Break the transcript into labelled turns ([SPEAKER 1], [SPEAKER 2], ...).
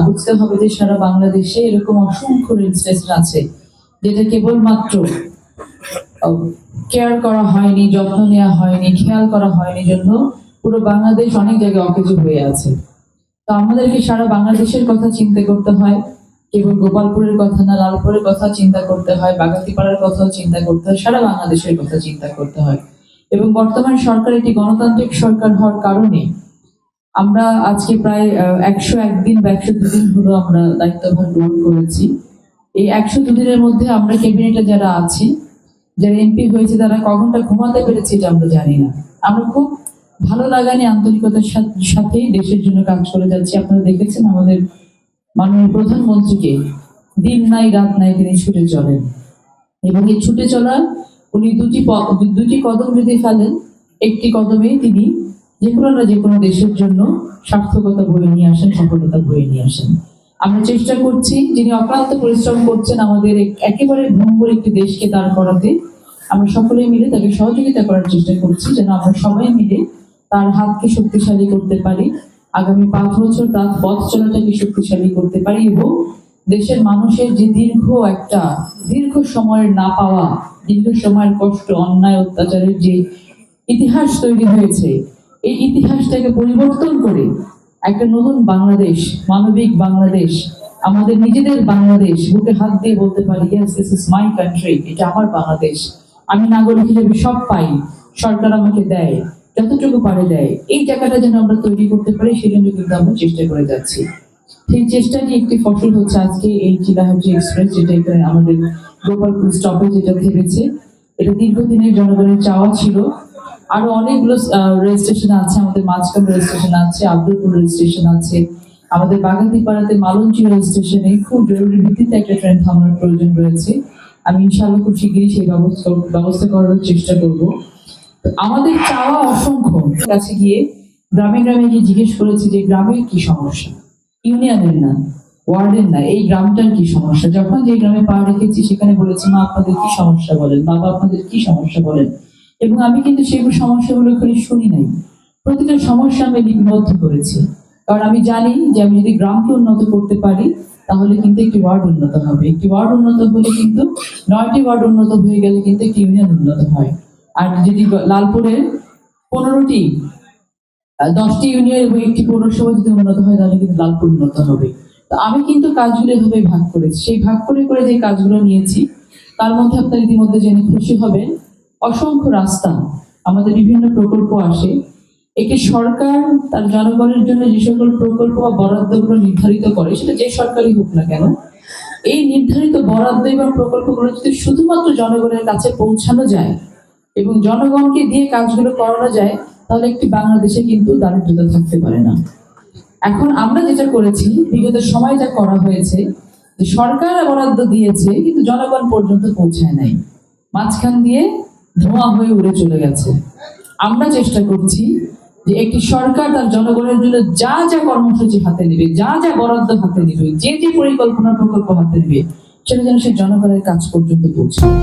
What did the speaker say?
[SPEAKER 1] বুঝতে হবে যে সারা বাংলাদেশে এরকম অসংখ্য রেল স্টেশন আছে যেটা কেবলমাত্র কেয়ার করা হয়নি, যত্ন নেওয়া হয়নি, খেয়াল করা হয়নি জন্য পুরো বাংলাদেশ অনেক জায়গায় অকেজো হয়ে আছে। তো আমাদেরকে সারা বাংলাদেশের কথা চিন্তা করতে হয়, কেবল গোপালপুরের কথা না, লালপুরের কথা চিন্তা করতে হয়, বাগাতিপাড়ার কথাও চিন্তা করতে হয়, সারা বাংলাদেশের কথা চিন্তা করতে হয়। এবং বর্তমান সরকার একটি গণতান্ত্রিক সরকার হওয়ার কারণে আমরা আজকে প্রায় 101 দিন বা 102 দিন হলো আমরা দায়িত্বভার গ্রহণ করেছি। এই 102 দিনের মধ্যে আমরা ক্যাবিনেটে যারা আছি, যারা এমপি হয়েছে, তারা কখনটা ঘুমাতে পেরেছি এটা আমরা জানি না। আমরা খুব ভালো লাগা নিয়ে আন্তরিকতার সাথেই দেশের জন্য কাজ করে যাচ্ছি। আপনারা দেখেছেন আমাদের মাননীয় প্রধানমন্ত্রীকে দিন নাই রাত নাই তিনি ছুটে চলেন, এবং এই ছুটে চলা উনি দুটি কদম যদি ফেলেন, একটি কদমেই তিনি যে কোনো দেশের জন্য সার্থকতা বয়ে নিয়ে আসেন, সফলতা বয়ে নিয়ে আসেন। আমরা চেষ্টা করছি, যিনি অক্লান্ত পরিশ্রম করছেন আমাদের একেবারে ভঙ্গুর একটি দেশকে দাঁড় করাতে, আমরা সকলে মিলে তাকে সহযোগিতা করার চেষ্টা করছি যেন আমরা সবাই মিলে তার হাতকে শক্তিশালী করতে পারি, আগামী 5 বছর তার পথ চলাটাকে শক্তিশালী করতে পারি, এবং দেশের মানুষের যে দীর্ঘ সময়ের না পাওয়া, দীর্ঘ সময়ের কষ্ট, অন্যায়, অত্যাচারের যে ইতিহাস তৈরি হয়েছে, এই ইতিহাসটাকে পরিবর্তন করে একটা নতুন বাংলাদেশ, মানবিক বাংলাদেশ, আমাদের নিজেদের বাংলাদেশ, বুকে হাত দিয়ে বলতে পারি yes this is my country, এটা আমার বাংলাদেশ, আমি নাগরিক হিসেবে সব পাই, সরকার আমাকে দেয়, যতটুকু পারে দেয়, এই জায়গাটা যেন আমরা তৈরি করতে পারি, সেজন্য কিন্তু আমরা চেষ্টা করে যাচ্ছি। সেই চেষ্টারই একটি ফসল হচ্ছে আজকে এই চিলাহাটি এক্সপ্রেস, যেটা এখানে আমাদের গোপালপুর স্টপেজ যেটা থেমেছে। এটা দীর্ঘদিনের জনগণের চাওয়া ছিল। আরো অনেকগুলো রেল স্টেশন আছে, আমাদের মাঝখান রেল স্টেশন আছে, আব্দুলপুর রেল স্টেশন আছে, আমাদের বাগাতিপাড়াতে মালঞ্চি রেল স্টেশনে খুব জরুরি ভিত্তিতে একটা ট্রেন থামানোর প্রয়োজন রয়েছে। আমি ইনশাআল্লাহ খুব শীঘ্রই সেই ব্যবস্থা করার চেষ্টা করব। আমাদের চাওয়া অসংখ্য, কাছে গিয়ে গ্রামে গ্রামে গিয়ে জিজ্ঞেস করেছি যে গ্রামের কি সমস্যা, ইউনিয়নের না, ওয়ার্ডের না, এই গ্রামটার কি সমস্যা। যখন যে গ্রামে পা রেখেছি সেখানে বলেছি মা আপনাদের কি সমস্যা বলেন, বাবা আপনাদের কি সমস্যা বলেন। এবং আমি কিন্তু সেগুলো সমস্যাগুলো খালি শুনি নাই, প্রতিটা সমস্যা আমি লিপিবদ্ধ করেছি, কারণ আমি জানি যে আমি যদি গ্রামকে উন্নত করতে পারি তাহলে কিন্তু একটি ওয়ার্ড উন্নত হবে, একটি ওয়ার্ড উন্নত হলে কিন্তু 9টি ওয়ার্ড উন্নত হয়ে গেলে কিন্তু একটি ইউনিয়ন উন্নত হয়। আর যদি লালপুরের 15টি 10টি ইউনিয়ন এবং একটি পৌরসভা যদি উন্নত হয় তাহলে কিন্তু লালপুর উন্নত হবে। তো আমি কিন্তু কাজগুলো এভাবে ভাগ করেছি, সেই ভাগ করে করে যে কাজগুলো নিয়েছি তার মধ্যে আপনারা ইতিমধ্যে জেনে খুশি হবেন অসংখ্য রাস্তা, আমাদের বিভিন্ন প্রকল্প আসে। একটি সরকার তার জনগণের জন্য যে সকল প্রকল্প বা বরাদ্দগুলো নির্ধারিত করে, সেটা যে সরকারই হোক না কেন, এই নির্ধারিত বরাদ্দ এবং প্রকল্পগুলো যদি শুধুমাত্র জনগণের কাছে পৌঁছানো যায় এবং জনগণকে দিয়ে কাজগুলো করানো যায়, তাহলে একটি বাংলাদেশে কিন্তু দারিদ্রতা থাকতে পারে না। এখন আমরা যেটা করেছি, বিগত সময় যা করা হয়েছে, যে সরকার বরাদ্দ দিয়েছে কিন্তু জনগণ পর্যন্ত পৌঁছায় নাই, মাঝখান দিয়ে ধোঁয়া হয়ে উড়ে চলে গেছে। আমরা চেষ্টা করছি যে একটি সরকার তার জনগণের জন্য যা যা কর্মসূচি হাতে নেবে, যা যা বরাদ্দ হাতে নেবে, যে যে পরিকল্পনা প্রকল্প হাতে নেবে, সেটা যেন সে জনগণের কাজ পর্যন্ত পৌঁছায়।